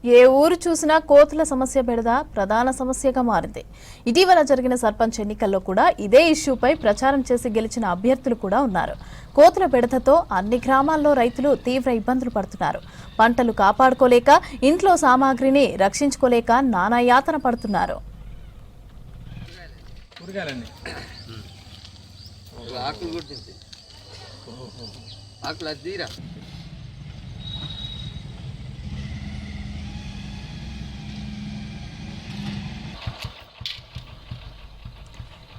ఏ ఊరు చూసినా కోతుల సమస్య బెడద ప్రధాన సమస్యగా మారింది. ఇటీవల జరిగిన సర్పంచ్ ఎన్నికల్లో కూడా ఇదే ఇష్యూపై ప్రచారం చేసి గెలిచిన అభ్యర్థులు కూడా ఉన్నారు. కోతుల బెడదతో అన్ని గ్రామాల్లో రైతులు తీవ్ర ఇబ్బందులు పడుతున్నారు. పంటలు కాపాడుకోలేక, ఇంట్లో సామాగ్రిని రక్షించుకోలేక నానా యాతన పడుతున్నారు.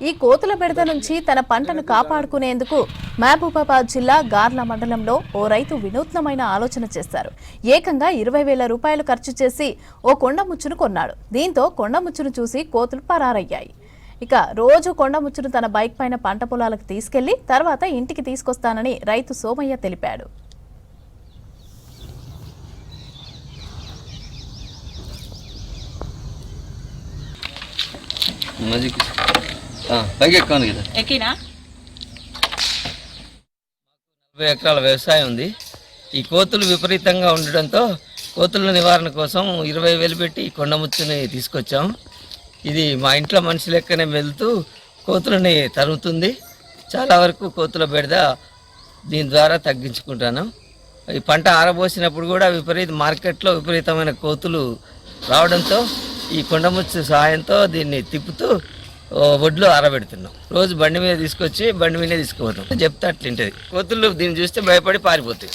ఈ కోతుల బెడద నుంచి తన పంటను కాపాడుకునేందుకు మహబూబాబాద్ జిల్లా గార్ల మండలంలో ఓ రైతు వినూత్నమైన ఆలోచన చేశారు. ఏకంగా 20,000 రూపాయలు ఖర్చు చేసి ఓ కొండముచ్చును కొన్నాడు. దీంతో కొండముచ్చును చూసి కోతులు పరారయ్యాయి. ఇక రోజు కొండముచ్చును తన బైక్ పైన పంట పొలాలకు తీసుకెళ్లి తర్వాత ఇంటికి తీసుకొస్తానని రైతు సోమయ్య తెలిపాడు. ఎక్కినా 40 ఎకరాల వ్యవసాయం ఉంది. ఈ కోతులు విపరీతంగా ఉండడంతో కోతుల నివారణ కోసం 20,000 పెట్టి కొండముచ్చుని తీసుకొచ్చాం. ఇది మా ఇంట్లో మనిషి లెక్కనే వెళ్తూ కోతులని తరుగుతుంది. చాలా వరకు కోతుల బెడద దీని ద్వారా తగ్గించుకుంటాను. ఈ పంట ఆరబోసినప్పుడు కూడా మార్కెట్లో విపరీతమైన కోతులు రావడంతో ఈ కొండముచ్చు సహాయంతో దీన్ని తిప్పుతూ వడ్లు ఆరబెడుతున్నాం. రోజు బండి మీద తీసుకొచ్చి బండి మీదే తీసుకుపోతాం. చెప్తే అట్లుంటుంది. కోతులు దీన్ని చూస్తే భయపడి పారిపోతాయి.